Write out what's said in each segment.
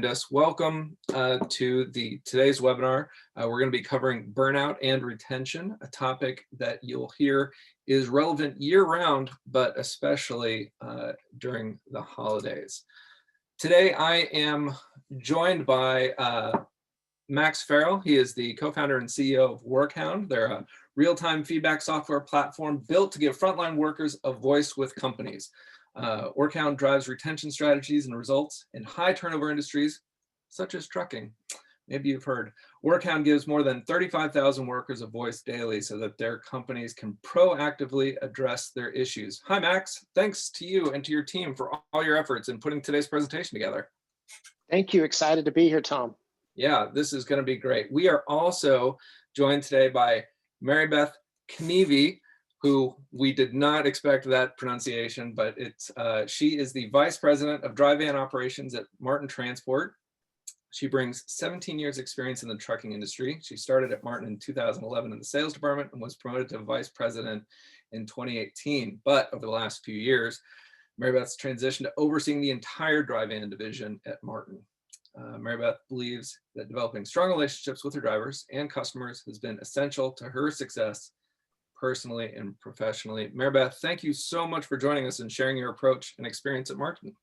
us. Welcome to today's webinar. We're going to be covering burnout and retention, a topic that you'll hear is relevant year-round, but especially during the holidays. Today, I am joined by Max Farrell. He is the co-founder and CEO of WorkHound. They're a real-time feedback software platform built to give frontline workers a voice with companies. WorkHound drives retention strategies and results in high turnover industries, such as trucking. Maybe you've heard. WorkHound gives more than 35,000 workers a voice daily so that their companies can proactively address their issues. Hi, Max. Thanks to you and to your team for all your efforts in putting today's presentation together. Thank you. Excited to be here, Tom. Yeah, this is going to be great. We are also joined today by Mary Beth Knieve, who we did not expect that pronunciation, but she is the Vice President of Dry Van Operations at Martin Transport. She brings 17 years experience in the trucking industry. She started at Martin in 2011 in the sales department and was promoted to Vice President in 2018. But over the last few years, Mary Beth's transitioned to overseeing the entire dry van division at Martin. Mary Beth believes that developing strong relationships with her drivers and customers has been essential to her success personally and professionally. Mary Beth, thank you so much for joining us and sharing your approach and experience at Martin.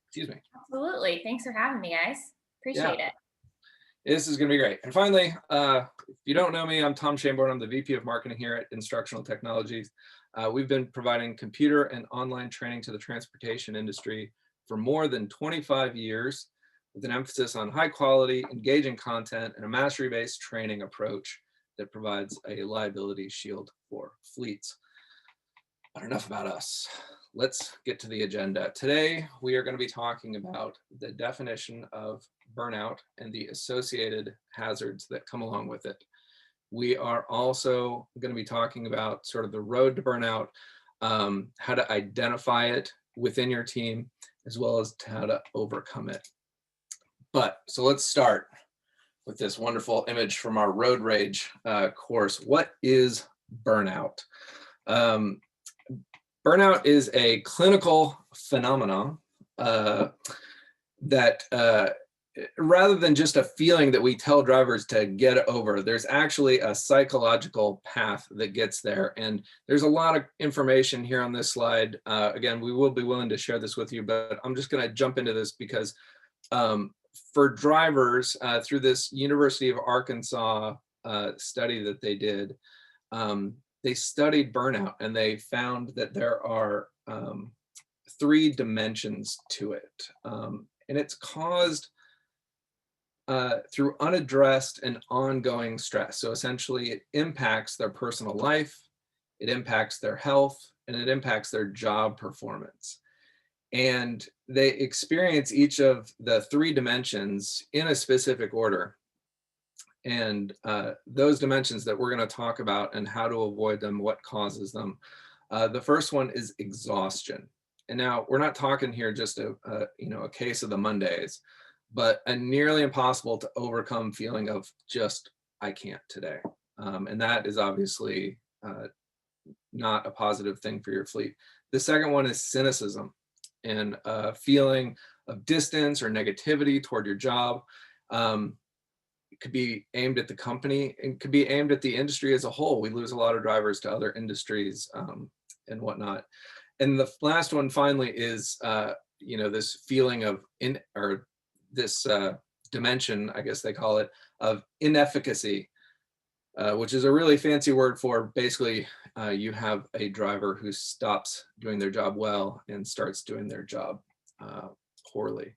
Excuse me. Absolutely. Thanks for having me, guys. Appreciate it. This is going to be great. And finally, if you don't know me, I'm Tom Chamborn. I'm the VP of Marketing here at Instructional Technologies. We've been providing computer and online training to the transportation industry for more than 25 years, with an emphasis on high quality, engaging content, and a mastery-based training approach that provides a liability shield for fleets. But enough about us. Let's get to the agenda. Today, we are going to be talking about the definition of burnout and the associated hazards that come along with it. We are also going to be talking about sort of the road to burnout, how to identify it within your team, as well as how to overcome it. So let's start with this wonderful image from our road rage course. What is burnout? Burnout is a clinical phenomenon that rather than just a feeling that we tell drivers to get over, there's actually a psychological path that gets there. And there's a lot of information here on this slide. Again, we will be willing to share this with you, but I'm just going to jump into this because for drivers, through this University of Arkansas study that they did, they studied burnout and they found that there are 3 dimensions to it. And it's caused through unaddressed and ongoing stress. So essentially it impacts their personal life, it impacts their health, and it impacts their job performance. And they experience each of the 3 dimensions in a specific order. And those dimensions that we're going to talk about and how to avoid them, what causes them. The first one is exhaustion. And now we're not talking here just a case of the Mondays, but a nearly impossible to overcome feeling of just, I can't today. And that is obviously not a positive thing for your fleet. The second one is cynicism, and a feeling of distance or negativity toward your job. It could be aimed at the company and could be aimed at the industry as a whole. We lose a lot of drivers to other industries and whatnot. And the last one finally is, this feeling of this dimension, I guess they call it, of inefficacy, which is a really fancy word for basically you have a driver who stops doing their job well and starts doing their job poorly.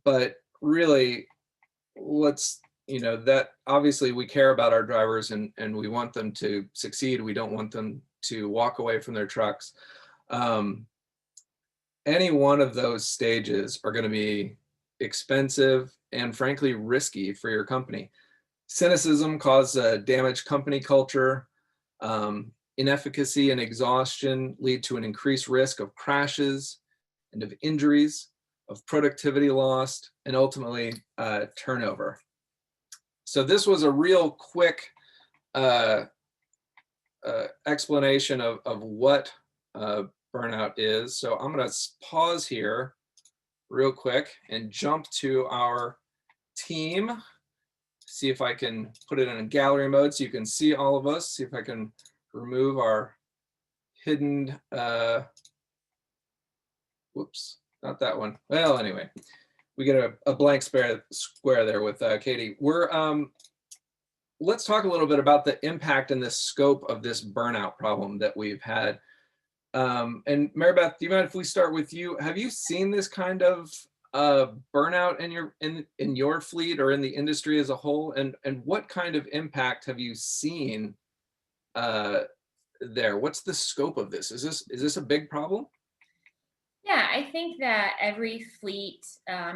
But really, that obviously we care about our drivers and we want them to succeed. We don't want them to walk away from their trucks. Any one of those stages are going to be expensive and frankly risky for your company. Cynicism causes a damaged company culture. Inefficacy and exhaustion lead to an increased risk of crashes and of injuries, of productivity lost, and ultimately turnover. So this was a real quick explanation of what burnout is. So I'm going to pause here real quick and jump to our team. See if I can put it in a gallery mode so you can see all of us. See if I can remove our hidden, whoops, not that one. Well, anyway, we get a blank square there with Katie. Let's talk a little bit about the impact and the scope of this burnout problem that we've had. And Mary Beth, do you mind if we start with you? Have you seen this kind of burnout in your fleet or in the industry as a whole? And what kind of impact have you seen there? What's the scope of this? Is this a big problem? Yeah, I think that every fleet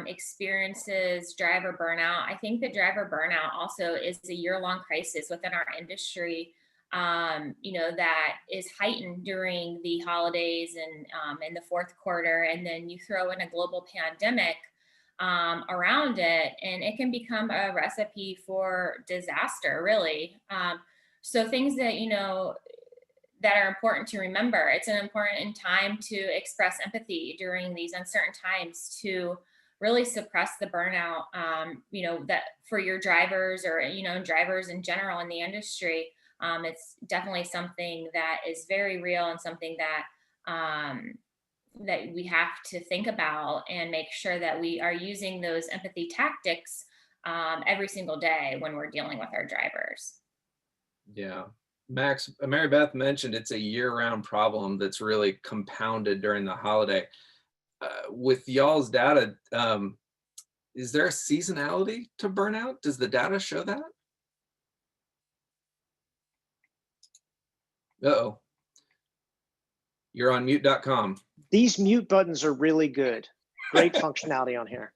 experiences driver burnout. I think that driver burnout also is a year-long crisis within our industry, that is heightened during the holidays and in the fourth quarter. And then you throw in a global pandemic around it, and it can become a recipe for disaster, really. So things that, that are important to remember. It's an important time to express empathy during these uncertain times to really suppress the burnout, that for your drivers or, drivers in general in the industry. It's definitely something that is very real and something that that we have to think about and make sure that we are using those empathy tactics every single day when we're dealing with our drivers. Yeah. Max, Mary Beth mentioned it's a year-round problem that's really compounded during the holiday. With y'all's data, is there a seasonality to burnout? Does the data show that? Uh-oh. You're on mute.com. These mute buttons are really good. Great functionality on here.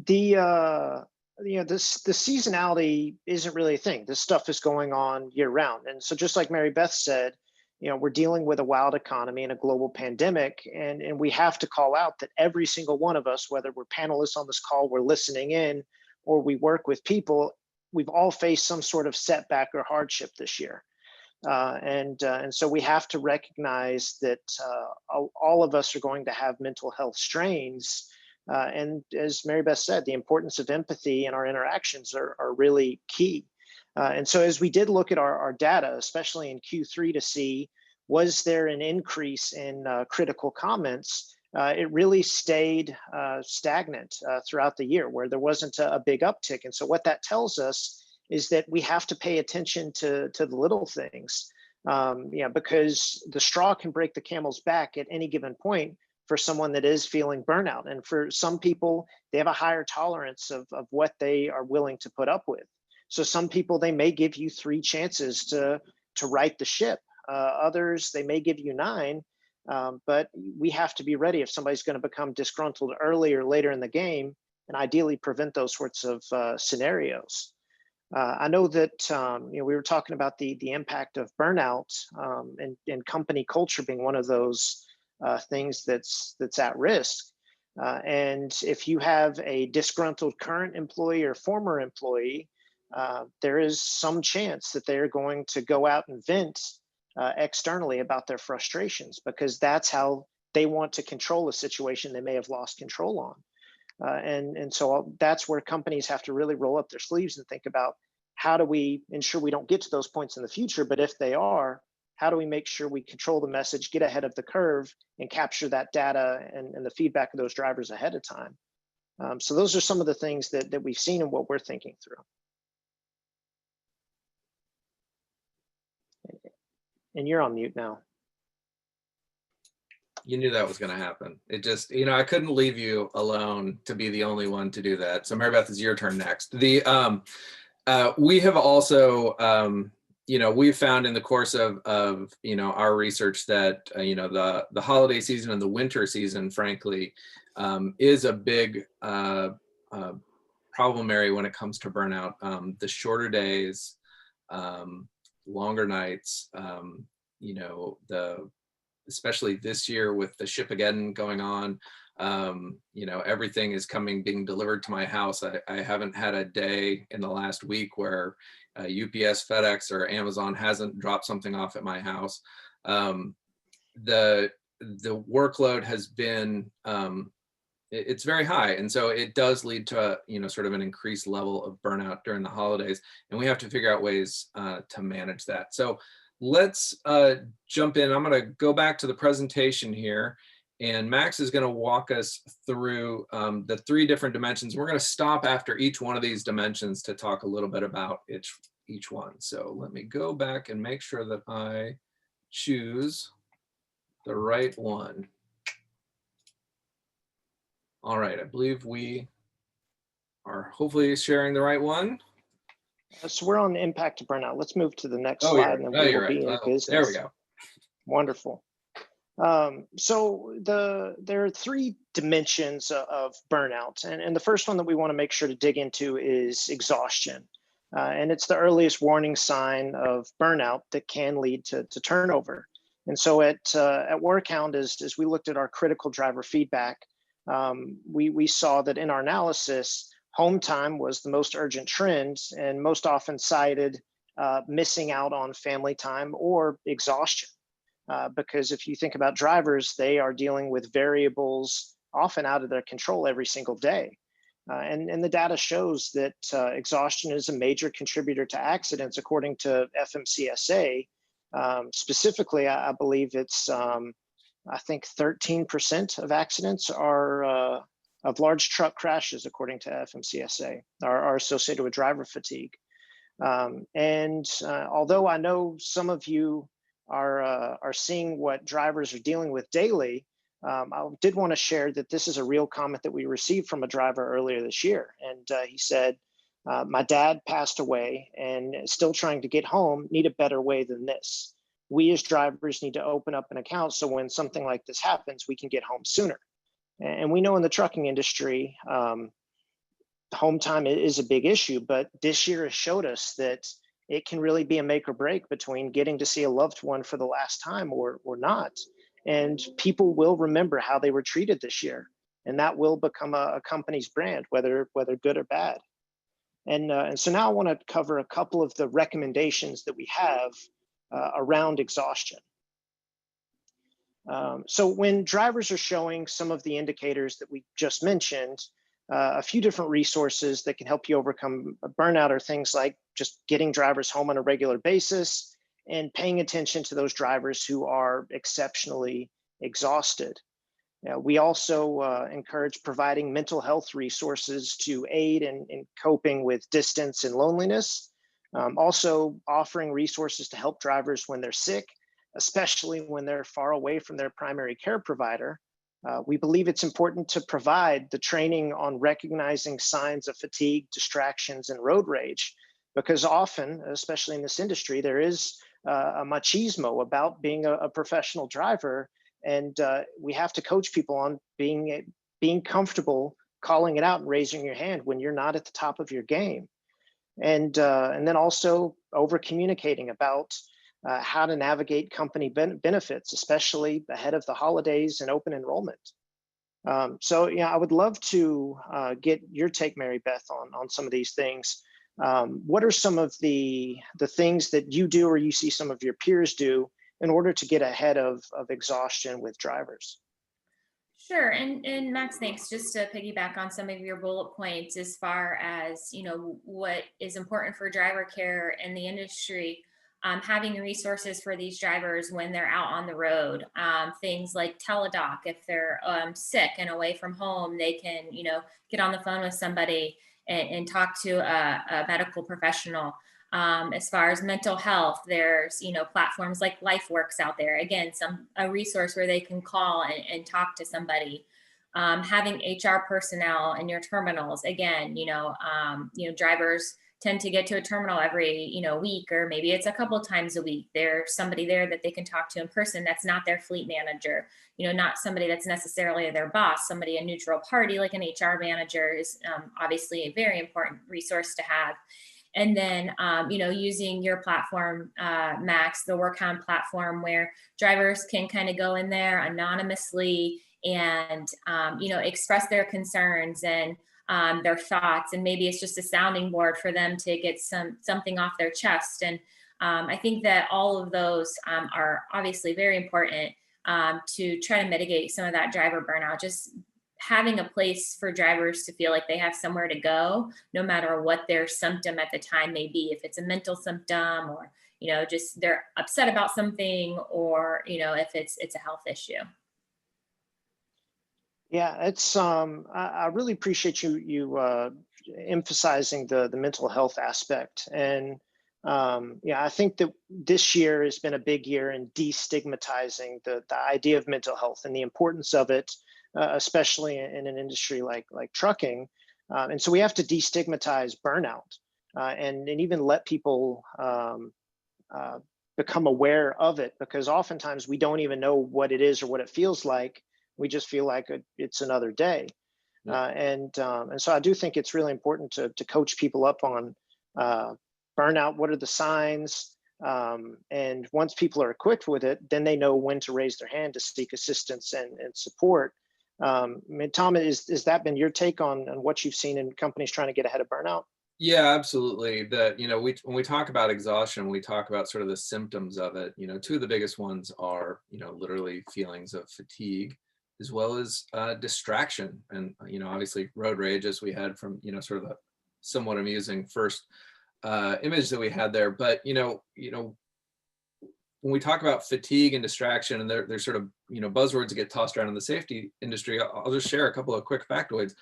The seasonality isn't really a thing. This stuff is going on year round. And so just like Mary Beth said, we're dealing with a wild economy and a global pandemic. And we have to call out that every single one of us, whether we're panelists on this call, we're listening in, or we work with people, we've all faced some sort of setback or hardship this year. And so we have to recognize that all of us are going to have mental health strains. And as Mary Beth said, the importance of empathy in our interactions are really key. And so as we did look at our data, especially in Q3 to see, was there an increase in critical comments? It really stayed stagnant throughout the year, where there wasn't a big uptick. And so what that tells us is that we have to pay attention to the little things, because the straw can break the camel's back at any given point for someone that is feeling burnout. And for some people, they have a higher tolerance of what they are willing to put up with. So some people, they may give you 3 chances to right the ship. Others, they may give you 9, but we have to be ready if somebody's going to become disgruntled early or later in the game, and ideally prevent those sorts of scenarios. I know that we were talking about the impact of burnout and company culture being one of those things that's at risk. And if you have a disgruntled current employee or former employee, there is some chance that they're going to go out and vent externally about their frustrations, because that's how they want to control a situation they may have lost control on. And so that's where companies have to really roll up their sleeves and think about, how do we ensure we don't get to those points in the future? But if they are, how do we make sure we control the message, get ahead of the curve, and capture that data and the feedback of those drivers ahead of time? So those are some of the things that we've seen and what we're thinking through. And you're on mute now. You knew that was going to happen. It just, I couldn't leave you alone to be the only one to do that. So Mary Beth, it's your turn next. We have also, we've found in the course of our research that, the holiday season and the winter season, frankly, is a big problem area when it comes to burnout. The shorter days, longer nights, especially this year with the Shipageddon going on, everything is being delivered to my house. I haven't had a day in the last week where UPS, FedEx, or Amazon hasn't dropped something off at my house. The workload has been it's very high. And so it does lead to, sort of an increased level of burnout during the holidays. And we have to figure out ways to manage that. So let's jump in. I'm going to go back to the presentation here. And Max is going to walk us through the 3 different dimensions. We're going to stop after each one of these dimensions to talk a little bit about each one. So let me go back and make sure that I choose the right one. All right, I believe we are hopefully sharing the right one. So we're on impact to burnout. Let's move to the next Oh, slide, and then we will right. be in business. There we go. Wonderful. So there are 3 dimensions of burnout, and the first one that we want to make sure to dig into is exhaustion, and it's the earliest warning sign of burnout that can lead to turnover. And so at WorkHound, as we looked at our critical driver feedback, we saw that in our analysis, home time was the most urgent trend and most often cited missing out on family time or exhaustion. Because if you think about drivers, they are dealing with variables often out of their control every single day. And the data shows that exhaustion is a major contributor to accidents, according to FMCSA. Specifically, I believe it's, I think 13% of accidents are of large truck crashes, according to FMCSA, are associated with driver fatigue. And although I know some of you are seeing what drivers are dealing with daily, I did want to share that this is a real comment that we received from a driver earlier this year. And he said, my dad passed away and still trying to get home, need a better way than this. We as drivers need to open up an account so when something like this happens, we can get home sooner. And we know in the trucking industry, home time is a big issue, but this year has showed us that it can really be a make or break between getting to see a loved one for the last time or not. And people will remember how they were treated this year, and that will become a company's brand, whether good or bad. And so now I want to cover a couple of the recommendations that we have around exhaustion. So when drivers are showing some of the indicators that we just mentioned, a few different resources that can help you overcome burnout are things like just getting drivers home on a regular basis and paying attention to those drivers who are exceptionally exhausted. We also encourage providing mental health resources to aid in coping with distance and loneliness. Also offering resources to help drivers when they're sick, especially when they're far away from their primary care provider. We believe it's important to provide the training on recognizing signs of fatigue, distractions, and road rage, because often, especially in this industry, there is a machismo about being a professional driver, and we have to coach people on being comfortable calling it out and raising your hand when you're not at the top of your game, and then also over communicating about how to navigate company benefits, especially ahead of the holidays and open enrollment. So yeah, I would love to get your take, Mary Beth, on some of these things. What are some of the things that you do or you see some of your peers do in order to get ahead of exhaustion with drivers? Sure. And Max, thanks. Just to piggyback on some of your bullet points as far as, what is important for driver care in the industry, having resources for these drivers when they're out on the road, things like teledoc. If they're sick and away from home, they can, get on the phone with somebody and talk to a medical professional. As far as mental health, there's, platforms like LifeWorks out there. Again, a resource where they can call and talk to somebody. Having HR personnel in your terminals. Again, drivers tend to get to a terminal every, week, or maybe it's a couple times a week. There's somebody there that they can talk to in person. That's not their fleet manager, not somebody that's necessarily their boss. Somebody, a neutral party like an HR manager is obviously a very important resource to have. And then, using your platform, Max, the WorkHound platform, where drivers can kind of go in there anonymously and, express their concerns and their thoughts. And maybe it's just a sounding board for them to get something off their chest. And I think that all of those are obviously very important to try to mitigate some of that driver burnout. Just having a place for drivers to feel like they have somewhere to go, no matter what their symptom at the time may be, if it's a mental symptom or, just they're upset about something, or, if it's a health issue. Yeah, it's I really appreciate you emphasizing the mental health aspect. And yeah, I think that this year has been a big year in destigmatizing the idea of mental health and the importance of it, especially in an industry like trucking. And so we have to destigmatize burnout, and even let people become aware of it, because oftentimes we don't even know what it is or what it feels like. We just feel like it's another day. Yeah. And so I do think it's really important to coach people up on burnout. What are the signs? And once people are equipped with it, then they know when to raise their hand to seek assistance and support. I mean, Tom, is that been your take on what you've seen in companies trying to get ahead of burnout? Yeah, absolutely. When we talk about exhaustion, we talk about sort of the symptoms of it. Two of the biggest ones are, literally feelings of fatigue, as well as distraction. And, obviously road rage, as we had from, sort of the somewhat amusing first image that we had there. But, when we talk about fatigue and distraction, and there's sort of, buzzwords that get tossed around in the safety industry, I'll just share a couple of quick factoids.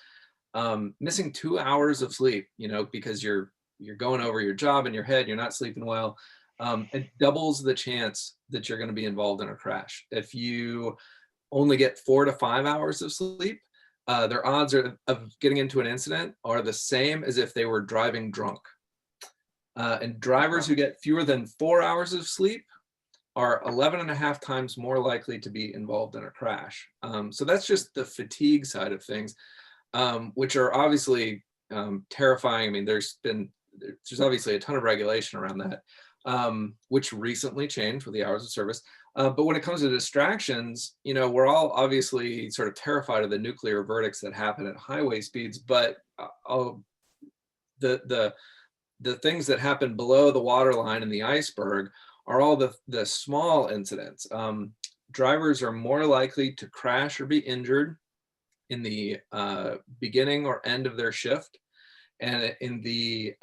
Missing 2 hours of sleep, because you're going over your job in your head, you're not sleeping well. It doubles the chance that you're going to be involved in a crash. If you only get 4 to 5 hours of sleep, their odds of getting into an incident are the same as if they were driving drunk. And drivers who get fewer than 4 hours of sleep are 11 and a half times more likely to be involved in a crash. So that's just the fatigue side of things, which are obviously terrifying. I mean, there's obviously a ton of regulation around that, which recently changed with the hours of service. But when it comes to distractions, we're all obviously sort of terrified of the nuclear verdicts that happen at highway speeds, but the things that happen below the waterline and the iceberg are all the small incidents. Drivers are more likely to crash or be injured in the beginning or end of their shift, and in the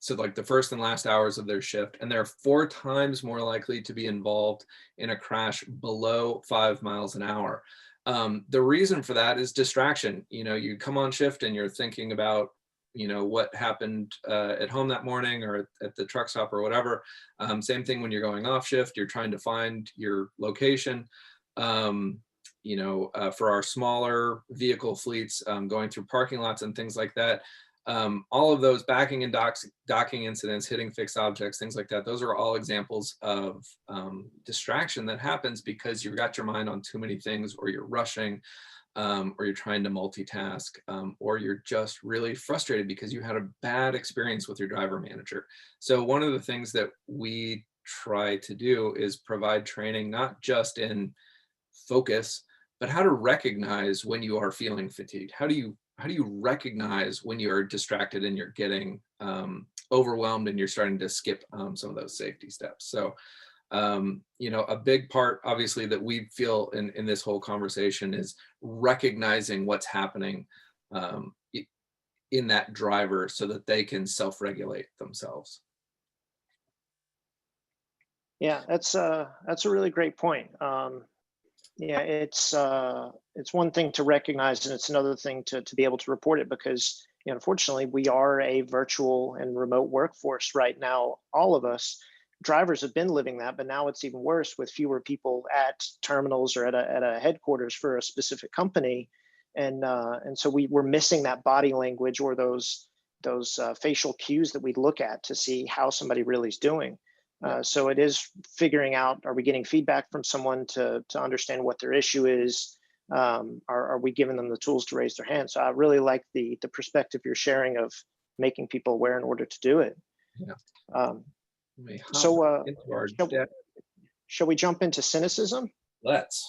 so like the first and last hours of their shift, and they're 4 times more likely to be involved in a crash below 5 miles an hour. The reason for that is distraction. You come on shift and you're thinking about what happened at home that morning or at the truck stop or whatever. Same thing when you're going off shift, you're trying to find your location. For our smaller vehicle fleets, going through parking lots and things like that, all of those backing and docking incidents, hitting fixed objects, things like that, those are all examples of distraction that happens because you've got your mind on too many things, or you're rushing, or you're trying to multitask, or you're just really frustrated because you had a bad experience with your driver manager. So one of the things that we try to do is provide training, not just in focus, but how to recognize when you are feeling fatigued. How do you recognize when you are distracted and you're getting overwhelmed and you're starting to skip some of those safety steps? So a big part, obviously, that we feel in this whole conversation is recognizing what's happening in that driver so that they can self-regulate themselves. Yeah, that's a really great point. Yeah, it's one thing to recognize, and it's another thing to be able to report it, because unfortunately we are a virtual and remote workforce right now. All of us drivers have been living that, but now it's even worse with fewer people at terminals or at a headquarters for a specific company, and so we're missing that body language or those facial cues that we look at to see how somebody really is doing. So it is figuring out, are we getting feedback from someone to understand what their issue is? Are we giving them the tools to raise their hand? So I really like the perspective you're sharing of making people aware in order to do it. Yeah. So shall we jump into cynicism? Let's.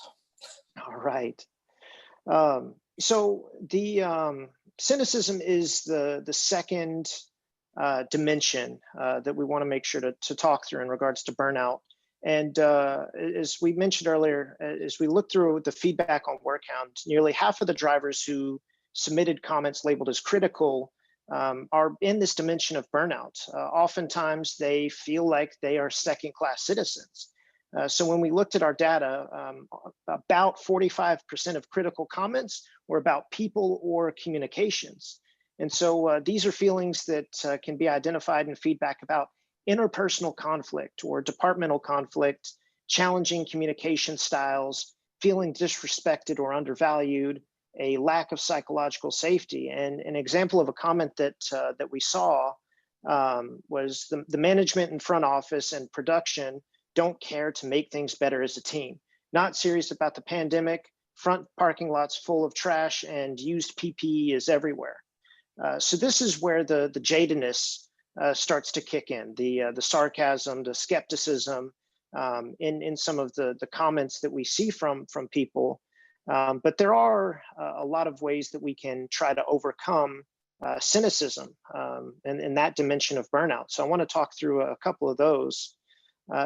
All right. So the cynicism is the second dimension that we want to make sure to talk through in regards to burnout. And as we mentioned earlier, as we look through the feedback on WorkHound, nearly half of the drivers who submitted comments labeled as critical are in this dimension of burnout. Oftentimes, they feel like they are second-class citizens. So when we looked at our data, about 45% of critical comments were about people or communications. And so these are feelings that can be identified in feedback about interpersonal conflict or departmental conflict, challenging communication styles, feeling disrespected or undervalued, a lack of psychological safety. And an example of a comment that we saw was the management and front office and production don't care to make things better as a team. Not serious about the pandemic, front parking lots full of trash and used PPE is everywhere. So this is where the jadedness starts to kick in, the sarcasm, the skepticism in some of the comments that we see from people. But there are a lot of ways that we can try to overcome cynicism and that dimension of burnout. So I want to talk through a couple of those.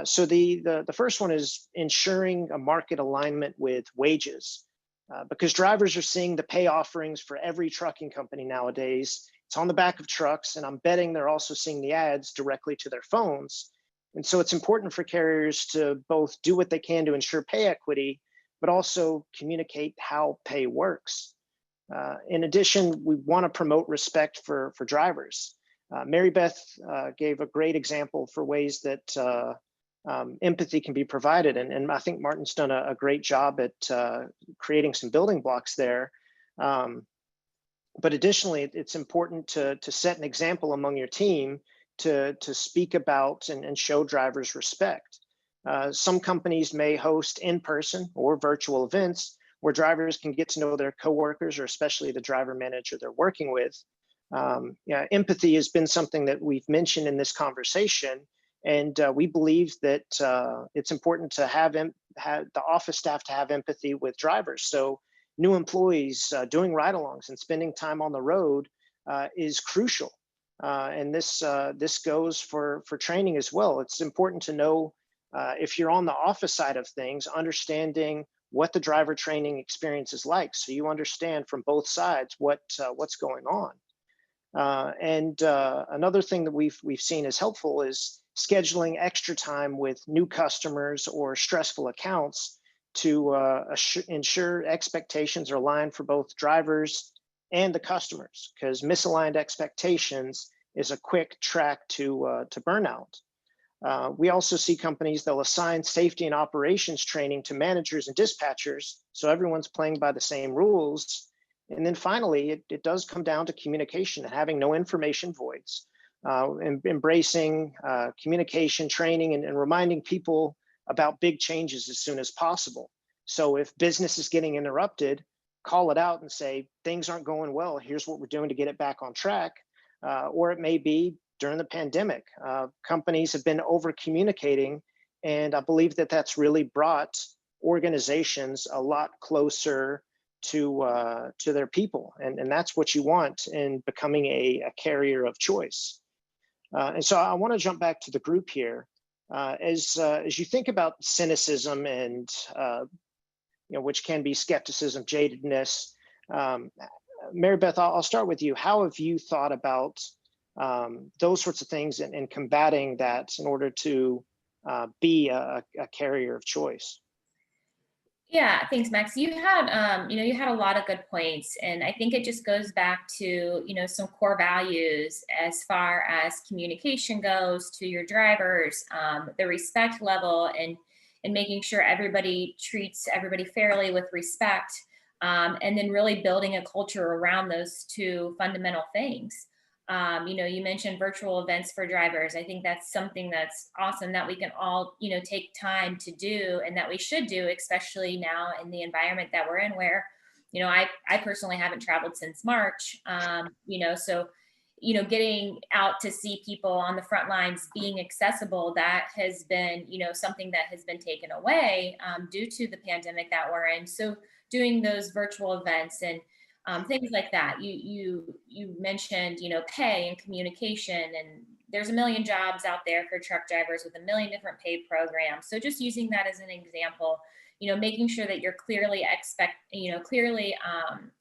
So the first one is ensuring a market alignment with wages, because drivers are seeing the pay offerings for every trucking company nowadays. It's on the back of trucks, and I'm betting they're also seeing the ads directly to their phones. And so it's important for carriers to both do what they can to ensure pay equity, but also communicate how pay works. In addition, we want to promote respect for drivers. Mary Beth gave a great example for ways that empathy can be provided. And I think Martin's done a great job at creating some building blocks there. But additionally, it's important to set an example among your team to speak about and show drivers respect. Some companies may host in-person or virtual events where drivers can get to know their coworkers, or especially the driver manager they're working with. Yeah, empathy has been something that we've mentioned in this conversation, and we believe that it's important to have the office staff to have empathy with drivers. So new employees doing ride-alongs and spending time on the road is crucial. And this goes for training as well. It's important to know if you're on the office side of things, understanding what the driver training experience is like, so you understand from both sides what's going on. And another thing that we've seen is helpful is scheduling extra time with new customers or stressful accounts to ensure expectations are aligned for both drivers and the customers, because misaligned expectations is a quick track to burnout. We also see companies, they'll assign safety and operations training to managers and dispatchers, so everyone's playing by the same rules. And then finally, it does come down to communication and having no information voids, and embracing communication training and reminding people about big changes as soon as possible. So if business is getting interrupted, call it out and say, things aren't going well, here's what we're doing to get it back on track. Or it may be during the pandemic, companies have been over communicating, and I believe that that's really brought organizations a lot closer to their people, and that's what you want in becoming a carrier of choice. And so I want to jump back to the group here. As you think about cynicism and which can be skepticism, jadedness, Mary Beth, I'll start with you. How have you thought about those sorts of things and combating that in order to be a carrier of choice? Yeah, thanks, Max. You had, you had a lot of good points, and I think it just goes back to, some core values as far as communication goes to your drivers, the respect level, and making sure everybody treats everybody fairly with respect, and then really building a culture around those two fundamental things. You mentioned virtual events for drivers. I think that's something that's awesome that we can all, take time to do, and that we should do, especially now in the environment that we're in where, I personally haven't traveled since March, so, getting out to see people on the front lines being accessible, that has been, something that has been taken away due to the pandemic that we're in. So doing those virtual events and things like that. You mentioned, pay and communication and there's a million jobs out there for truck drivers with a million different pay programs. So just using that as an example, making sure that you're clearly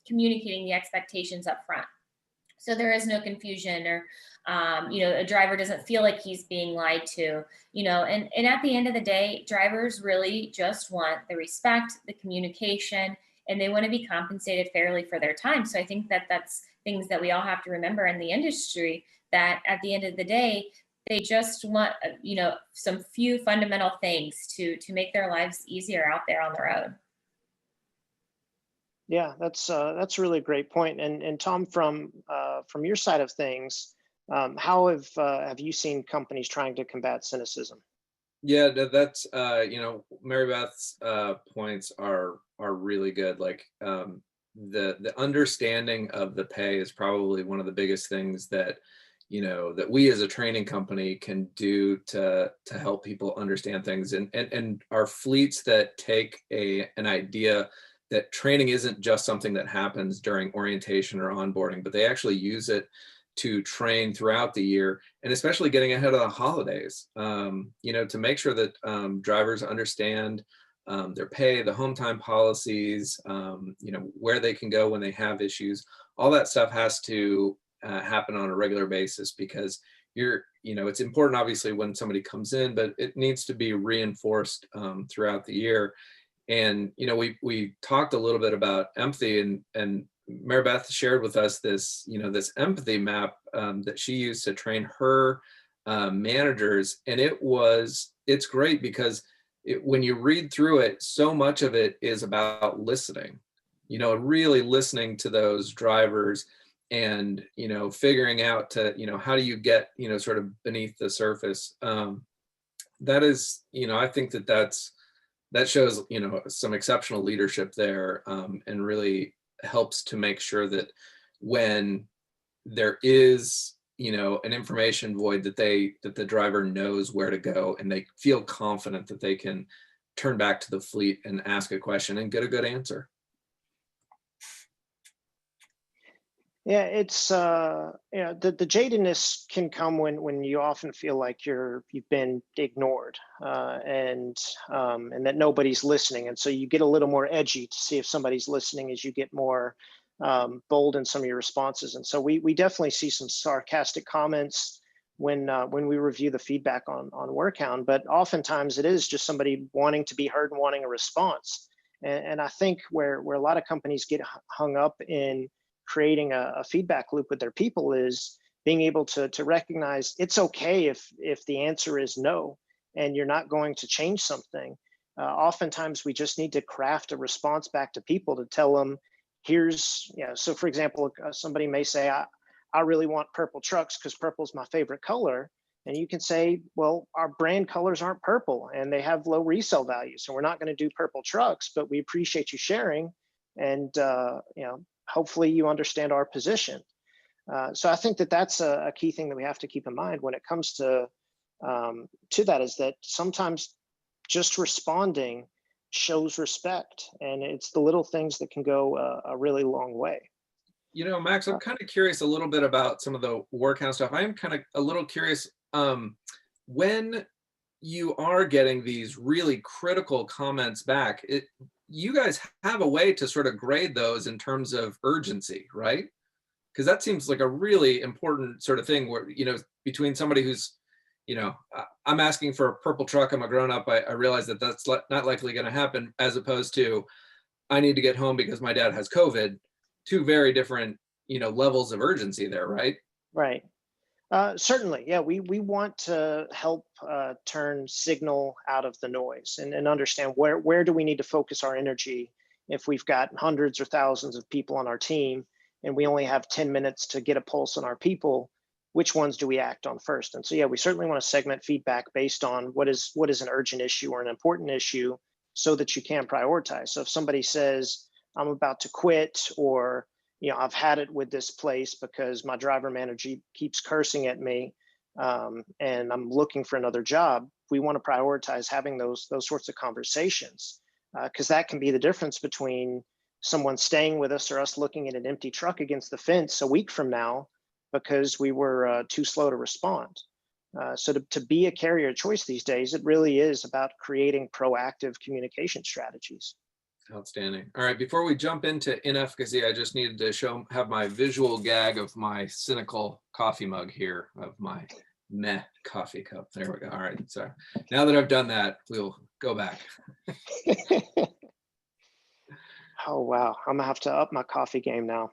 communicating the expectations up front, so there is no confusion, or a driver doesn't feel like he's being lied to. And at the end of the day, drivers really just want the respect, the communication, and they want to be compensated fairly for their time. So I think that that's things that we all have to remember in the industry, that at the end of the day, they just want some few fundamental things to make their lives easier out there on the road. Yeah, that's really a great point. And Tom, from your side of things, how have you seen companies trying to combat cynicism? Yeah, that's Mary Beth's points are really good. Like the understanding of the pay is probably one of the biggest things that that we as a training company can do to help people understand things, and our fleets that take an idea that training isn't just something that happens during orientation or onboarding, but they actually use it to train throughout the year, and especially getting ahead of the holidays, to make sure that drivers understand their pay, the home time policies, where they can go when they have issues. All that stuff has to happen on a regular basis, because it's important obviously when somebody comes in, but it needs to be reinforced throughout the year. And we talked a little bit about empathy, and Mary Beth shared with us this this empathy map that she used to train her managers, and it's great because when you read through it, so much of it is about listening, really listening to those drivers, and figuring out to how do you get sort of beneath the surface. That is, I think that shows some exceptional leadership there, and really helps to make sure that when there is an information void, that the driver knows where to go, and they feel confident that they can turn back to the fleet and ask a question and get a good answer. Yeah, it's the jadedness can come when you often feel like you've been ignored, and that nobody's listening, and so you get a little more edgy to see if somebody's listening as you get more bold in some of your responses. And so we definitely see some sarcastic comments when we review the feedback on WorkHound, but oftentimes it is just somebody wanting to be heard and wanting a response. And I think where a lot of companies get hung up in creating a feedback loop with their people is being able to recognize it's okay if the answer is no, and you're not going to change something. Oftentimes we just need to craft a response back to people to tell them, here's, so for example, somebody may say, I really want purple trucks because purple is my favorite color. And you can say, well, our brand colors aren't purple and they have low resale value, so we're not going to do purple trucks, but we appreciate you sharing. And hopefully you understand our position. So I think that that's a key thing that we have to keep in mind when it comes to that, is that sometimes just responding shows respect, and it's the little things that can go a really long way. Max, I'm kind of curious a little bit about some of the WorkHound stuff. I am kind of a little curious, when you are getting these really critical comments back, you guys have a way to sort of grade those in terms of urgency, right? Because that seems like a really important sort of thing where, between somebody who's, I'm asking for a purple truck, I'm a grown up, I realize that that's not likely going to happen, as opposed to, I need to get home because my dad has COVID. Two very different, levels of urgency there, right? Right. Certainly, yeah. We want to help turn signal out of the noise, and understand where do we need to focus our energy if we've got hundreds or thousands of people on our team and we only have 10 minutes to get a pulse on our people. Which ones do we act on first? And so, yeah, we certainly want to segment feedback based on what is an urgent issue or an important issue, so that you can prioritize. So if somebody says, I'm about to quit, or I've had it with this place because my driver manager keeps cursing at me, and I'm looking for another job, we want to prioritize having those sorts of conversations, because that can be the difference between someone staying with us or us looking at an empty truck against the fence a week from now because we were too slow to respond. So to be a carrier of choice these days, it really is about creating proactive communication strategies. Outstanding. All right, before we jump into inefficacy, I just needed to have my visual gag of my cynical coffee mug here, of my meh coffee cup. There we go. All right, so now that I've done that, we'll go back. Oh, wow. I'm gonna have to up my coffee game now.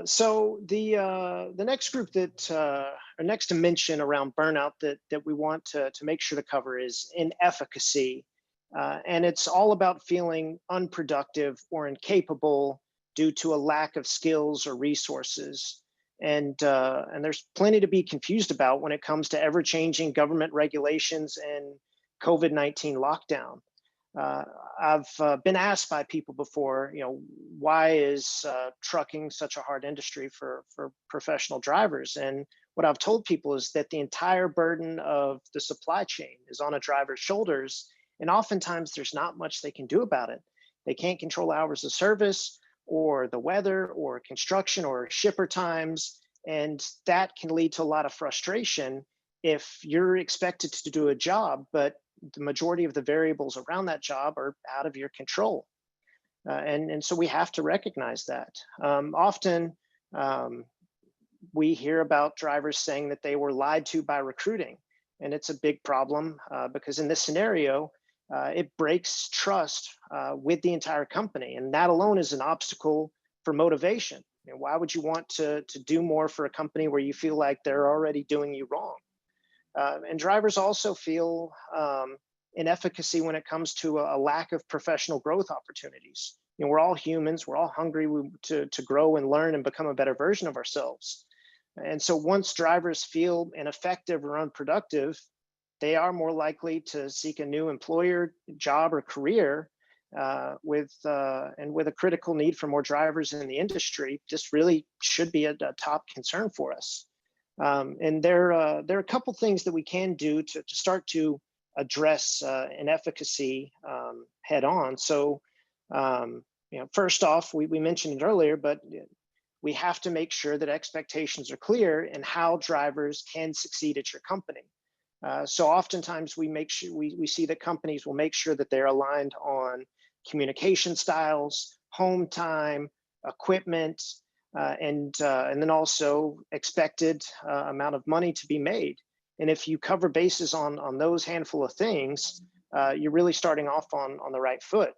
So the next group that, or next dimension around burnout that we want to make sure to cover is inefficacy. And it's all about feeling unproductive or incapable due to a lack of skills or resources. And there's plenty to be confused about when it comes to ever-changing government regulations and COVID-19 lockdown. Uh, I've been asked by people before, why is trucking such a hard industry for professional drivers? And what I've told people is that the entire burden of the supply chain is on a driver's shoulders, and oftentimes there's not much they can do about it. They can't control hours of service, or the weather, or construction, or shipper times, and that can lead to a lot of frustration if you're expected to do a job, but the majority of the variables around that job are out of your control. And so we have to recognize that. Often we hear about drivers saying that they were lied to by recruiting. And it's a big problem because in this scenario, it breaks trust with the entire company. And that alone is an obstacle for motivation. Why would you want to do more for a company where you feel like they're already doing you wrong? And drivers also feel inefficacy when it comes to a lack of professional growth opportunities. We're all humans, we're all hungry to grow and learn and become a better version of ourselves. And so once drivers feel ineffective or unproductive, they are more likely to seek a new employer, job, or career. With a critical need for more drivers in the industry, this really should be a top concern for us. And there are a couple things that we can do to start to address inefficacy head on. So, first off, we mentioned it earlier, but we have to make sure that expectations are clear and how drivers can succeed at your company. So oftentimes we make sure we see that companies will make sure that they're aligned on communication styles, home time, equipment, and then also expected amount of money to be made. And if you cover bases on those handful of things, you're really starting off on the right foot.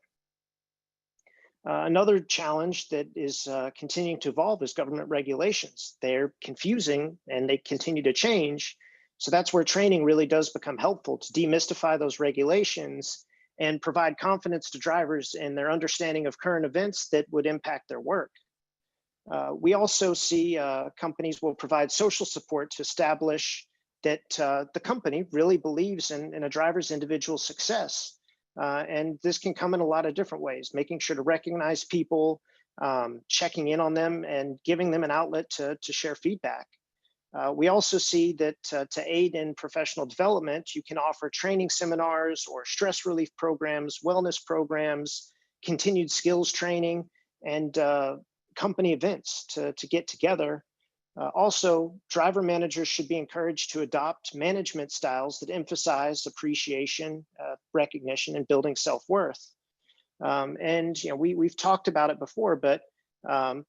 Another challenge that is continuing to evolve is government regulations. They're confusing and they continue to change. So that's where training really does become helpful to demystify those regulations and provide confidence to drivers in their understanding of current events that would impact their work. We also see companies will provide social support to establish that the company really believes in a driver's individual success. And this can come in a lot of different ways, making sure to recognize people, checking in on them, and giving them an outlet to share feedback. We also see that to aid in professional development, you can offer training seminars or stress relief programs, wellness programs, continued skills training, and company events to get together. Also, driver managers should be encouraged to adopt management styles that emphasize appreciation, recognition, and building self-worth. And we've talked about it before, but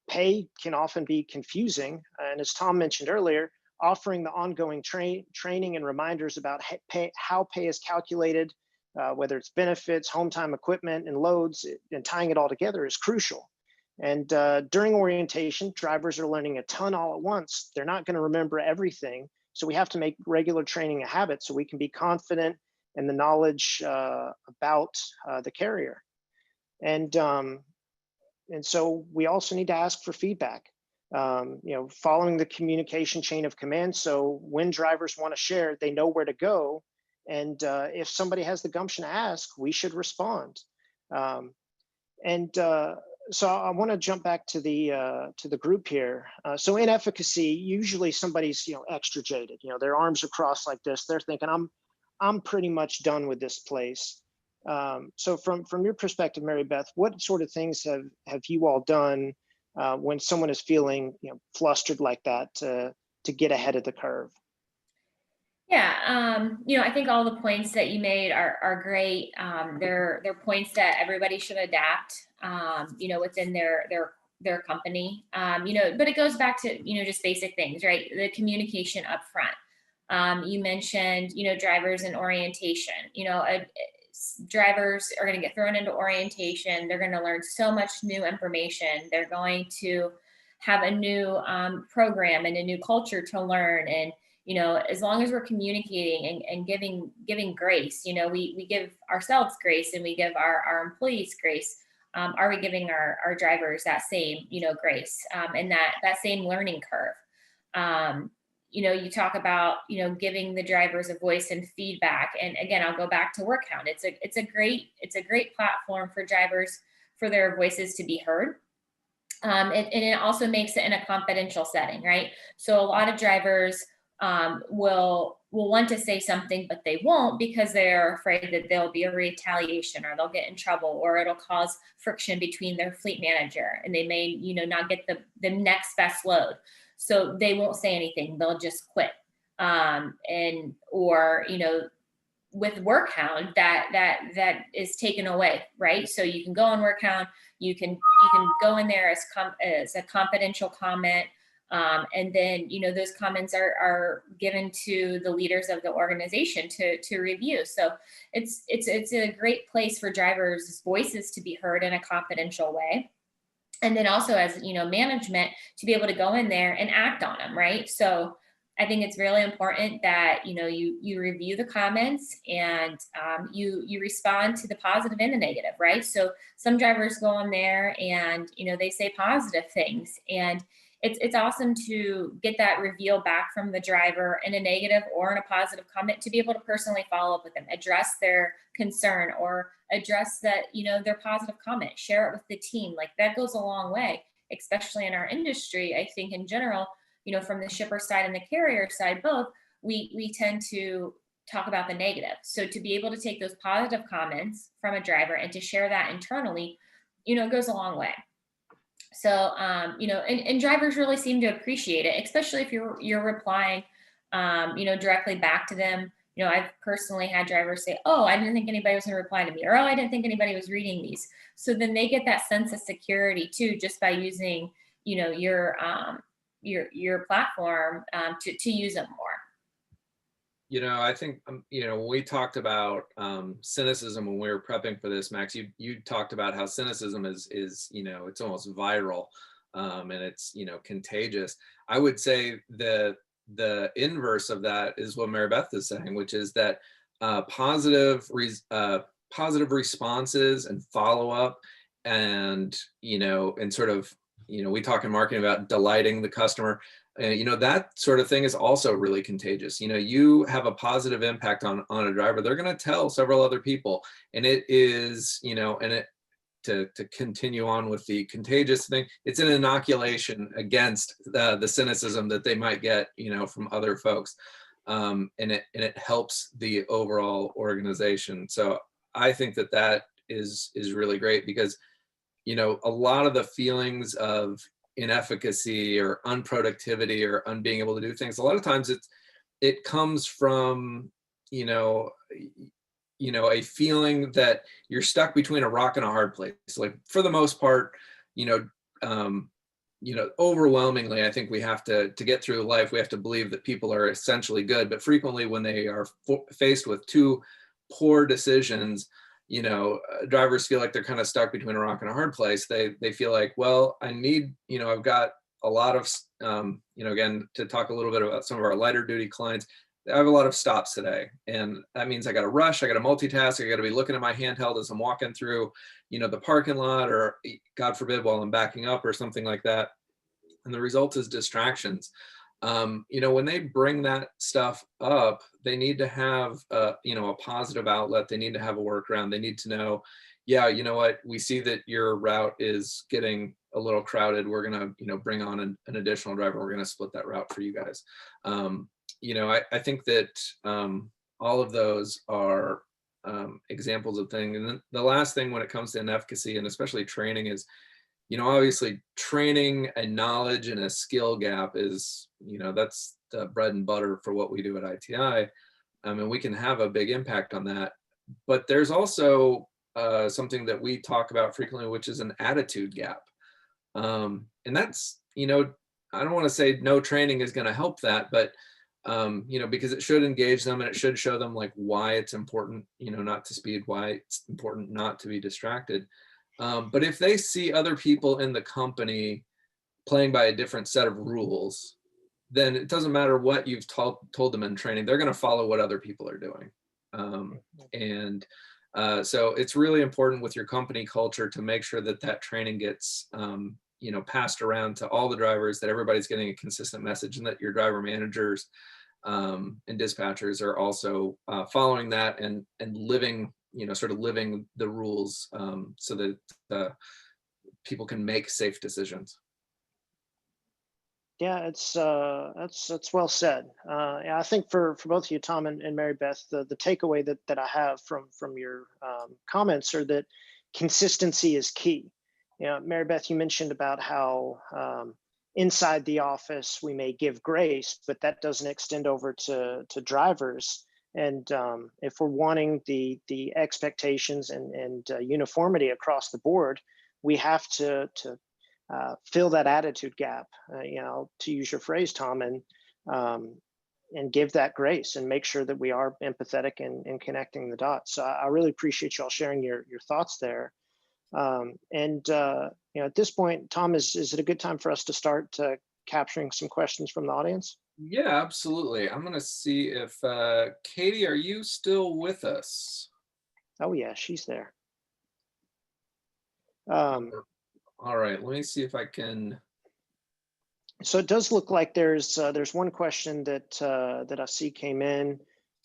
pay can often be confusing. And as Tom mentioned earlier, offering the ongoing training and reminders about how pay is calculated, whether it's benefits, home time, equipment, and loads, and tying it all together is crucial. And during orientation, drivers are learning a ton all at once. They're not going to remember everything. So we have to make regular training a habit so we can be confident in the knowledge about the carrier. And so we also need to ask for feedback, following the communication chain of command. So when drivers want to share, they know where to go. And if somebody has the gumption to ask, we should respond. So I want to jump back to the group here. So in efficacy, usually somebody's extra jaded. Their arms are crossed like this. They're thinking, I'm pretty much done with this place. So from your perspective, Mary Beth, what sort of things have you all done when someone is feeling flustered like that to get ahead of the curve? Yeah, I think all the points that you made are great. They're points that everybody should adapt, within their company. But it goes back to, just basic things, right? The communication up front. You mentioned, drivers and orientation. Drivers are going to get thrown into orientation. They're going to learn so much new information. They're going to have a new program and a new culture to learn. And as long as we're communicating and giving grace, we give ourselves grace and we give our employees grace. Are we giving our drivers that same grace, and that same learning curve? You talk about giving the drivers a voice and feedback, and again, I'll go back to WorkHound. It's a great platform for drivers, for their voices to be heard. And it also makes it in a confidential setting, right? So a lot of drivers will want to say something, but they won't, because they're afraid that there'll be a retaliation, or they'll get in trouble, or it'll cause friction between their fleet manager, and they may not get the next best load. So they won't say anything; they'll just quit. Or with WorkHound, that is taken away, right? So you can go on WorkHound, you can go in there as a confidential comment, and then those comments are given to the leaders of the organization to review. So it's a great place for drivers' voices to be heard in a confidential way, and then also as management to be able to go in there and act on them, right? So I think it's really important that you review the comments, and you respond to the positive and the negative, right? So some drivers go on there and they say positive things, and it's awesome to get that reveal back from the driver in a negative or in a positive comment, to be able to personally follow up with them, address their concern, or address that their positive comment, share it with the team. Like, that goes a long way, especially in our industry. I think in general, from the shipper side and the carrier side, both, we tend to talk about the negative. So to be able to take those positive comments from a driver and to share that internally, it goes a long way. So, and drivers really seem to appreciate it, especially if you're replying, directly back to them. I've personally had drivers say, "Oh, I didn't think anybody was going to reply to me," or "Oh, I didn't think anybody was reading these." So then they get that sense of security too, just by using, your platform, to use them more. I think, when we talked about cynicism when we were prepping for this, Max, you talked about how cynicism is it's almost viral, and it's contagious. I would say the inverse of that is what Mary Beth is saying, which is that positive responses and follow up, and and sort of we talk in marketing about delighting the customer. That sort of thing is also really contagious. You have a positive impact on a driver, they're going to tell several other people, and it is, and it to continue on with the contagious thing, it's an inoculation against the cynicism that they might get, from other folks, and it helps the overall organization. So I think that is really great, because a lot of the feelings of inefficacy or unproductivity or unbeing able to do things, a lot of times it comes from a feeling that you're stuck between a rock and a hard place. Like, for the most part, overwhelmingly, I think we have to get through life, we have to believe that people are essentially good, but frequently when they are faced with two poor decisions, drivers feel like they're kind of stuck between a rock and a hard place. They feel like, well, I need, I've got a lot of, again, to talk a little bit about some of our lighter duty clients, I have a lot of stops today. And that means I got to rush, I got to multitask, I got to be looking at my handheld as I'm walking through, the parking lot, or God forbid, while I'm backing up or something like that. And the result is distractions. When they bring that stuff up, they need to have a positive outlet. They need to have a workaround. They need to know, yeah, you know what, we see that your route is getting a little crowded. We're going to, bring on an additional driver. We're going to split that route for you guys. I think that all of those are examples of things. And then the last thing when it comes to efficacy, and especially training, is Obviously training and knowledge and a skill gap is, that's the bread and butter for what we do at ITI. And we can have a big impact on that. But there's also something that we talk about frequently, which is an attitude gap. And that's, I don't want to say no training is going to help that, but, because it should engage them and it should show them like why it's important, not to speed, why it's important not to be distracted. But if they see other people in the company playing by a different set of rules, then it doesn't matter what you've told them in training, they're going to follow what other people are doing. So it's really important with your company culture to make sure that that training gets, passed around to all the drivers, that everybody's getting a consistent message, and that your driver managers and dispatchers are also following that and living, sort of living the rules, so that people can make safe decisions. Yeah, that's well said. Yeah, I think for both of you, Tom and Mary Beth, the takeaway that I have from your comments are that consistency is key. Mary Beth, you mentioned about how inside the office we may give grace, but that doesn't extend over to drivers. And if we're wanting the expectations and uniformity across the board, we have to fill that attitude gap, to use your phrase, Tom, and give that grace and make sure that we are empathetic and connecting the dots. So I really appreciate you all sharing your thoughts there. At this point, Tom, is it a good time for us to start capturing some questions from the audience? Yeah, absolutely. I'm going to see if Katie, are you still with us? Oh yeah, she's there. All right, let me see if I can. So it does look like there's one question that I see came in.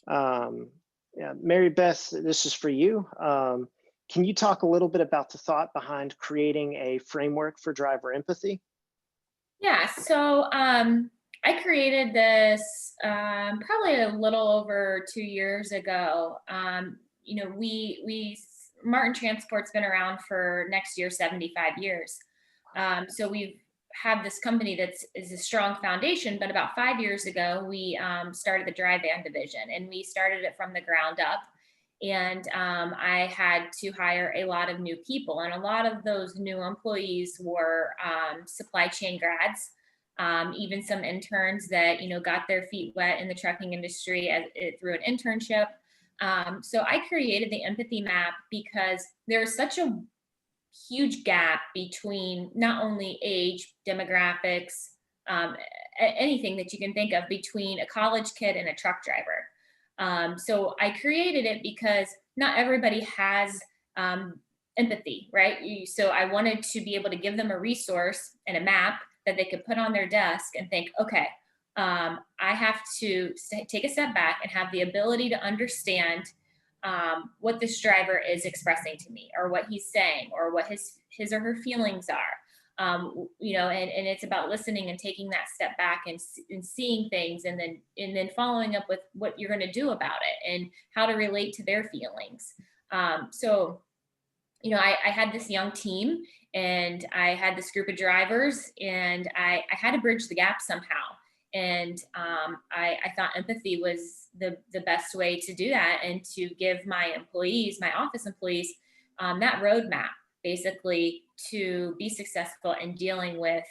Yeah, Mary Beth, this is for you. Can you talk a little bit about the thought behind creating a framework for driver empathy? Yeah, so I created this probably a little over 2 years ago. We Martin Transport's been around for next year 75 years. So we've had this company is a strong foundation, but about 5 years ago, we started the dry van division, and we started it from the ground up. And I had to hire a lot of new people, and a lot of those new employees were supply chain grads, even some interns that got their feet wet in the trucking industry through an internship. So I created the empathy map because there's such a huge gap between not only age, demographics, anything that you can think of between a college kid and a truck driver. So I created it because not everybody has empathy, right? So I wanted to be able to give them a resource and a map that they could put on their desk and think, okay, I have to take a step back and have the ability to understand what this driver is expressing to me, or what he's saying, or what his or her feelings are. And it's about listening and taking that step back and seeing things, and then following up with what you're going to do about it and how to relate to their feelings. So I had this young team, and I had this group of drivers, and I had to bridge the gap somehow. And I thought empathy was the best way to do that, and to give my employees, my office employees, that roadmap, basically, to be successful in dealing with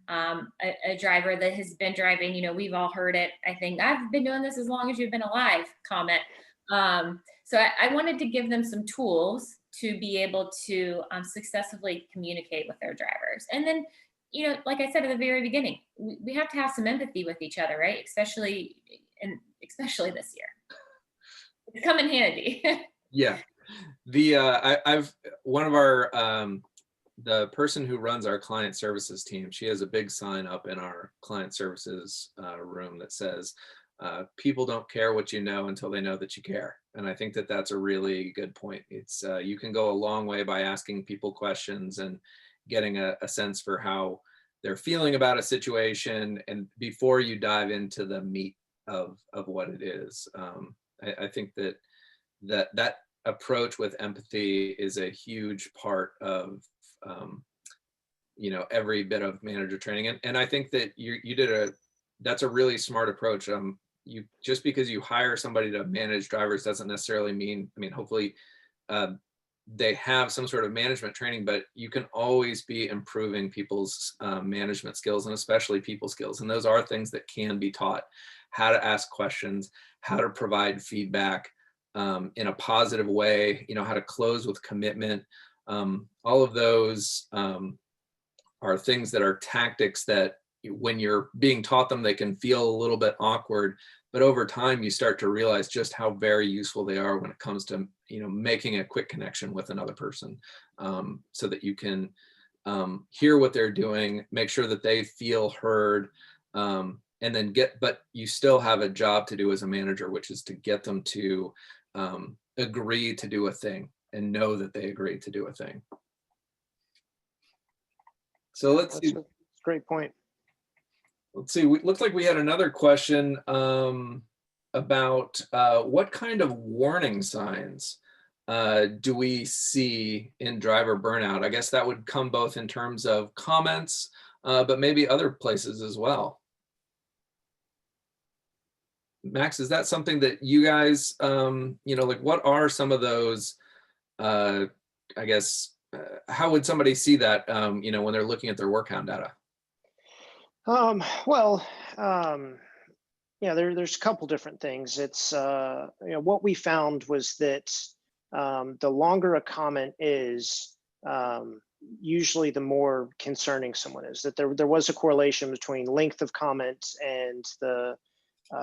a driver that has been driving. We've all heard it. I think, I've been doing this as long as you've been alive comment. So I wanted to give them some tools to be able to successfully communicate with their drivers. And then, like I said at the very beginning, we have to have some empathy with each other, right? Especially this year. It's come in handy. Yeah. I've one of our the person who runs our client services team, she has a big sign up in our client services room that says, people don't care what you know until they know that you care. And I think that that's a really good point. It's you can go a long way by asking people questions and getting a sense for how they're feeling about a situation, and before you dive into the meat of what it is. I think that approach with empathy is a huge part of every bit of manager training. And I think that that's a really smart approach. You just because you hire somebody to manage drivers doesn't necessarily mean, hopefully they have some sort of management training, but you can always be improving people's management skills, and especially people skills. And those are things that can be taught: how to ask questions, how to provide feedback in a positive way, how to close with commitment. All of those are things that are tactics that when you're being taught them, they can feel a little bit awkward, but over time you start to realize just how very useful they are when it comes to making a quick connection with another person, so that you can hear what they're doing, make sure that they feel heard, and then but you still have a job to do as a manager, which is to get them to agree to do a thing and know that they agreed to do a thing. So let's see. That's a great point. Let's see, looks like we had another question about what kind of warning signs do we see in driver burnout? I guess that would come both in terms of comments, but maybe other places as well. Max, is that something that you guys, like what are some of those, I guess, how would somebody see that, when they're looking at their WorkHound data? There's a couple different things. It's what we found was that the longer a comment is, usually the more concerning someone is. That there was a correlation between length of comment and the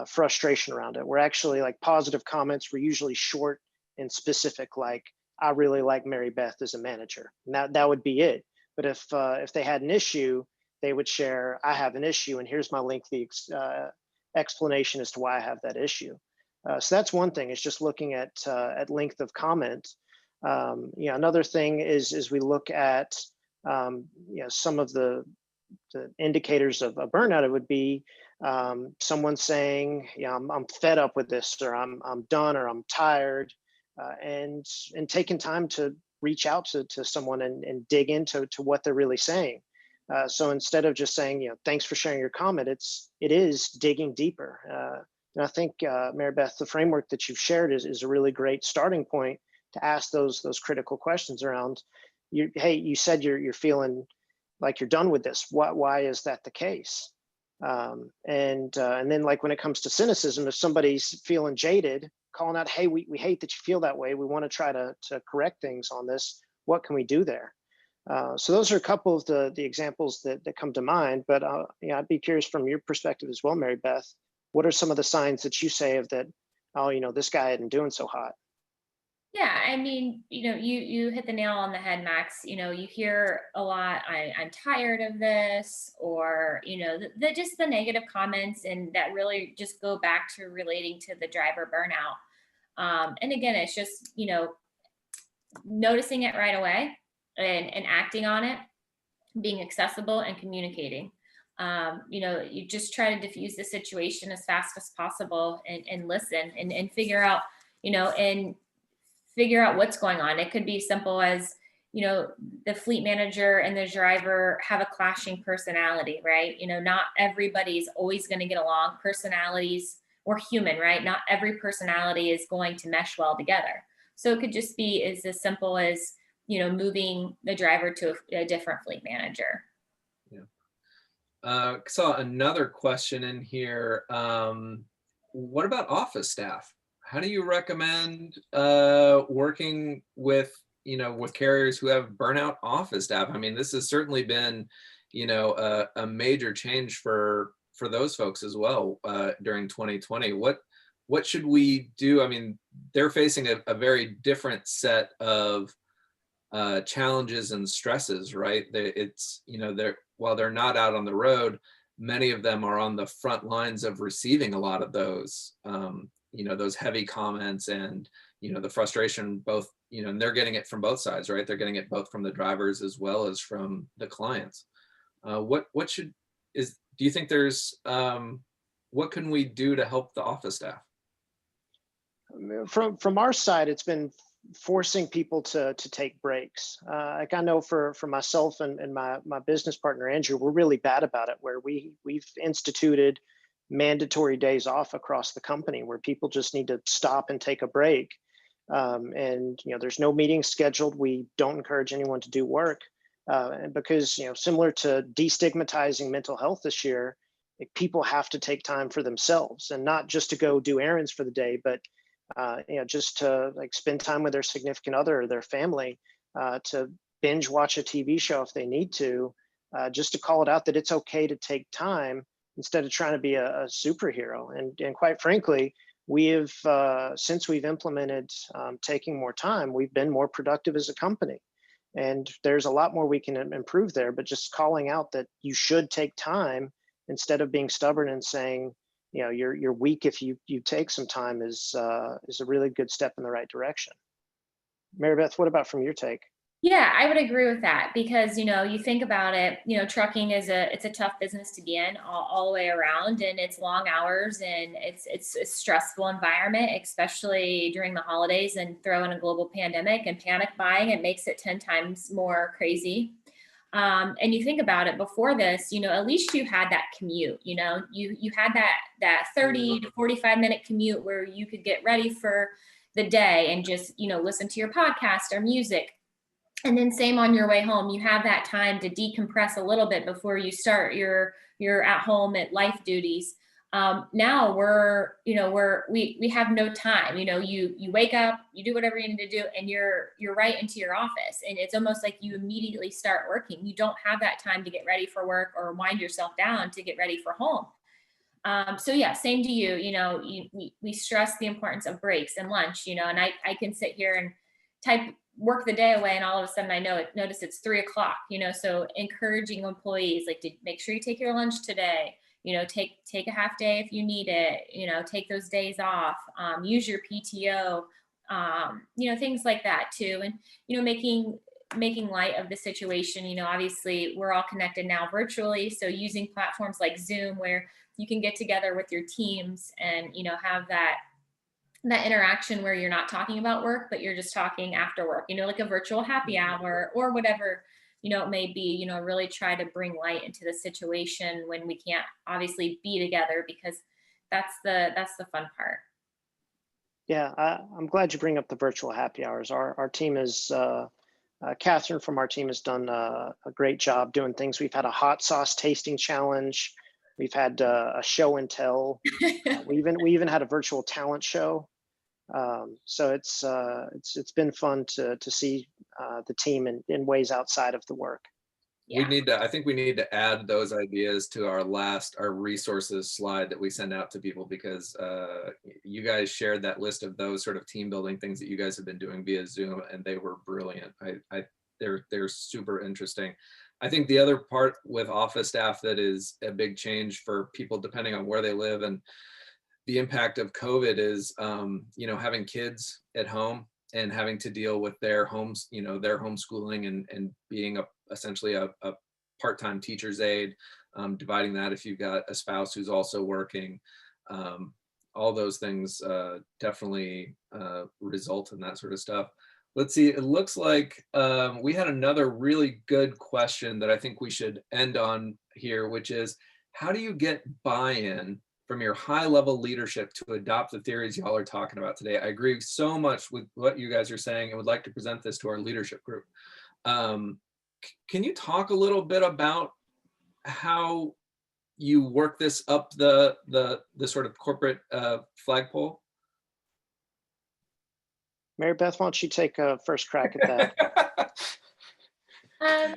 frustration around it. Where actually, like, positive comments were usually short and specific, like, I really like Mary Beth as a manager. And that would be it. But if they had an issue, they would share, I have an issue, and here's my lengthy explanation as to why I have that issue. So that's one thing, is just looking at length of comment. Another thing is we look at some of the indicators of a burnout. It would be someone saying, I'm fed up with this, or I'm done, or I'm tired, and taking time to reach out to someone and dig into what they're really saying. So instead of just saying, thanks for sharing your comment, it is digging deeper. And I think, Mary Beth, the framework that you've shared is a really great starting point to ask those critical questions around, hey, you said you're feeling like you're done with this. Why is that the case? And then, like, when it comes to cynicism, if somebody's feeling jaded, calling out, hey, we hate that you feel that way. We want to try to correct things on this. What can we do there? So those are a couple of the examples that come to mind, but I'd be curious from your perspective as well, Mary Beth, what are some of the signs that you say of that, this guy isn't doing so hot? Yeah, you hit the nail on the head, Max. You hear a lot, I'm tired of this, or, just the negative comments, and that really just go back to relating to the driver burnout. And again, it's just, noticing it right away and acting on it, being accessible and communicating. You just try to diffuse the situation as fast as possible and listen and figure out, and figure out what's going on. It could be simple as, the fleet manager and the driver have a clashing personality, right? Not everybody's always going to get along. Personalities, we're human, right? Not every personality is going to mesh well together. So it could just be as simple as, moving the driver to a different fleet manager. Yeah. Saw another question in here. What about office staff? How do you recommend working with carriers who have burnout office staff? This has certainly been, a major change for those folks as well during 2020. What should we do? They're facing a very different set of challenges and stresses, right? While they're not out on the road, many of them are on the front lines of receiving a lot of those, those heavy comments and, the frustration, both, and they're getting it from both sides, right? They're getting it both from the drivers as well as from the clients. Do you think there's, what can we do to help the office staff? From our side, it's been forcing people to take breaks. Like I know for myself and my business partner Andrew, we're really bad about it. Where we've instituted mandatory days off across the company, where people just need to stop and take a break. And there's no meetings scheduled. We don't encourage anyone to do work, and because similar to destigmatizing mental health this year, like, people have to take time for themselves, and not just to go do errands for the day, but just to like spend time with their significant other or their family, to binge watch a TV show if they need to, just to call it out that it's okay to take time instead of trying to be a superhero. And quite frankly, we have, since we've implemented taking more time, we've been more productive as a company. And there's a lot more we can improve there, but just calling out that you should take time instead of being stubborn and saying, you're weak if you take some time is a really good step in the right direction. Mary Beth, what about from your take? Yeah, I would agree with that because, you think about it, trucking it's a tough business to be in all the way around, and it's long hours, and it's a stressful environment, especially during the holidays, and throw in a global pandemic and panic buying, it makes it 10 times more crazy. And you think about it before this, at least you had that commute, you had that 30 to 45-minute commute where you could get ready for the day and just, listen to your podcast or music. And then same on your way home, you have that time to decompress a little bit before you start your at home at life duties. Now we have no time. You wake up, you do whatever you need to do, and you're right into your office, and it's almost like you immediately start working. You don't have that time to get ready for work or wind yourself down to get ready for home. So yeah, same to you. We stress the importance of breaks and lunch. And I can sit here and work the day away, and all of a sudden I notice it's 3 o'clock. So encouraging employees like to make sure you take your lunch today. Take a half day if you need it. Take those days off. Use your PTO. Things like that too, and making light of the situation. Obviously we're all connected now virtually, so using platforms like Zoom where you can get together with your teams and have that interaction where you're not talking about work, but you're just talking after work, like a virtual happy hour or whatever, it may be, really try to bring light into the situation when we can't obviously be together, because that's the fun part. Yeah, I'm glad you bring up the virtual happy hours. Our team is, Catherine from our team has done a great job doing things. We've had a hot sauce tasting challenge. We've had a show and tell. We even had a virtual talent show. So it's been fun to see the team in ways outside of the work. Yeah. I think we need to add those ideas to our resources slide that we send out to people, because you guys shared that list of those sort of team building things that you guys have been doing via Zoom, and they were brilliant. They're super interesting. I think the other part with office staff that is a big change for people depending on where they live and the impact of COVID is, having kids at home and having to deal with their homes, their homeschooling and being essentially a part-time teacher's aide, dividing that if you've got a spouse who's also working. All those things definitely result in that sort of stuff. Let's see, it looks like we had another really good question that I think we should end on here, which is, how do you get buy-in from your high-level leadership to adopt the theories y'all are talking about today? I agree so much with what you guys are saying and would like to present this to our leadership group. Can you talk a little bit about how you work this up the sort of corporate flagpole? Mary Beth, why don't you take a first crack at that? I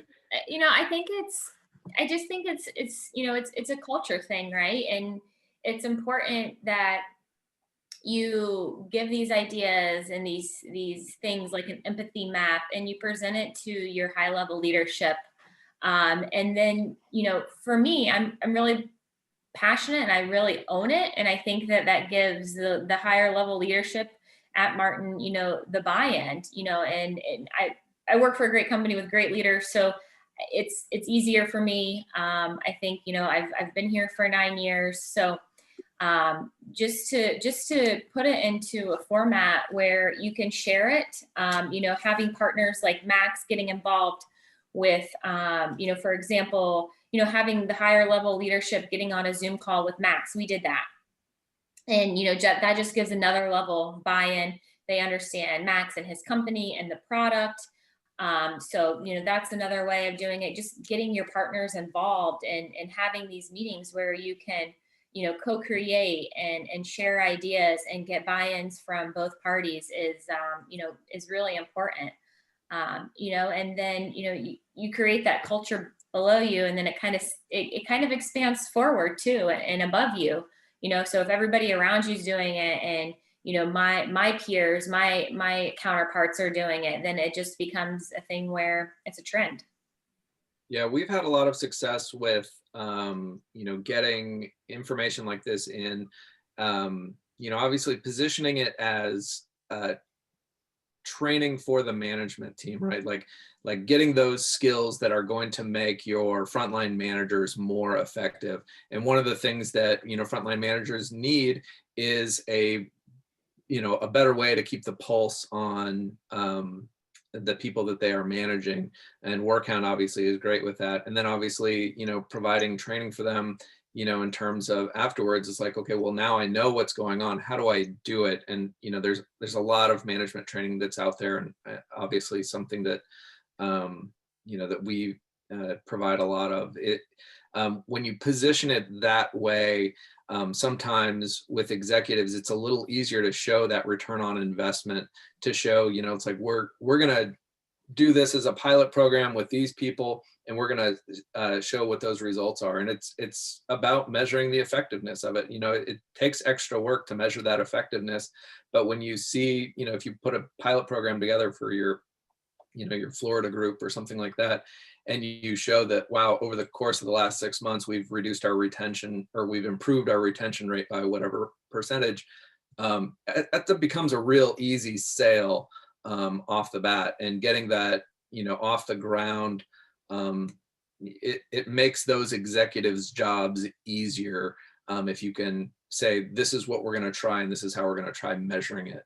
just think it's a culture thing, right? And it's important that you give these ideas and these things like an empathy map, and you present it to your high level leadership. And then, for me, I'm really passionate and I really own it. And I think that gives the higher level leadership at Martin, the buy-in, and I work for a great company with great leaders. So it's easier for me. I think, I've been here for 9 years. So just to put it into a format where you can share it. Having partners like Max getting involved with, for example, having the higher level leadership getting on a Zoom call with Max. We did that. And, that just gives another level of buy-in. They understand Max and his company and the product. So, that's another way of doing it. Just getting your partners involved and having these meetings where you can, co-create and share ideas and get buy-ins from both parties is really important. And then, you create that culture below you, and then it kind of expands forward too and above you. So if everybody around you is doing it, and my peers, my counterparts are doing it, then it just becomes a thing where it's a trend. Yeah, we've had a lot of success with getting information like this in, obviously positioning it as training for the management team, right? Like getting those skills that are going to make your frontline managers more effective. And one of the things that, frontline managers need is a better way to keep the pulse on the people that they are managing. And WorkHound obviously is great with that. And then obviously, providing training for them, in terms of afterwards, it's like, okay, well, now I know what's going on. How do I do it? And, there's a lot of management training that's out there, and obviously something that, that we provide a lot of it. When you position it that way, sometimes with executives, it's a little easier to show that return on investment, to show, it's like, we're going to do this as a pilot program with these people, and we're going to show what those results are. And it's about measuring the effectiveness of it. It takes extra work to measure that effectiveness, but when you see, if you put a pilot program together for your Florida group or something like that, and you show that, wow, over the course of the last 6 months, we've reduced our retention, or we've improved our retention rate by whatever percentage, that becomes a real easy sale off the bat. And getting that, off the ground, it makes those executives' jobs easier if you can say, this is what we're going to try, and this is how we're going to try measuring it.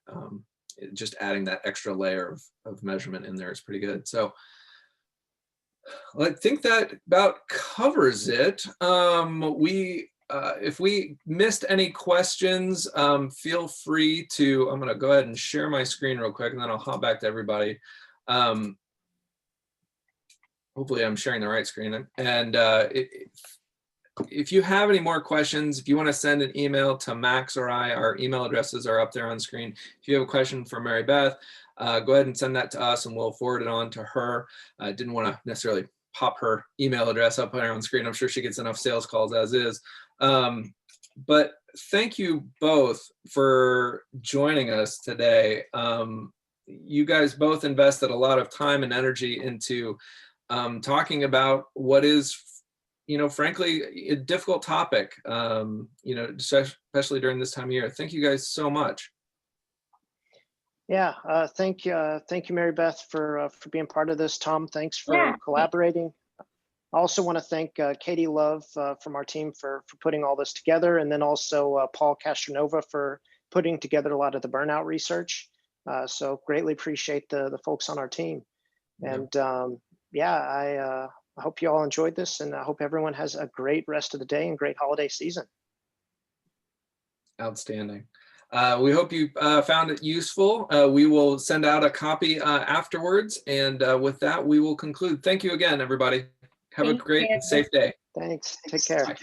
Just adding that extra layer of measurement in there is pretty good. So I think that about covers it. If we missed any questions, feel free to, I'm going to go ahead and share my screen real quick, and then I'll hop back to everybody. Hopefully I'm sharing the right screen. And if you have any more questions, if you want to send an email to Max or I, our email addresses are up there on screen. If you have a question for Mary Beth, go ahead and send that to us, and we'll forward it on to her. I didn't want to necessarily pop her email address up there on screen. I'm sure she gets enough sales calls as is. But thank you both for joining us today. You guys both invested a lot of time and energy into talking about what is, frankly, a difficult topic, especially during this time of year. Thank you guys so much. Yeah, thank you, Mary Beth, for being part of this. Tom, thanks for collaborating. I also want to thank Katie Love from our team for putting all this together, and then also Paul Castronova for putting together a lot of the burnout research. So greatly appreciate the folks on our team. And I hope you all enjoyed this, and I hope everyone has a great rest of the day and great holiday season. Outstanding. We hope you found it useful. We will send out a copy afterwards, and with that, we will conclude. Thank you again, everybody. Have a great and safe day. Thanks. Take care. Bye.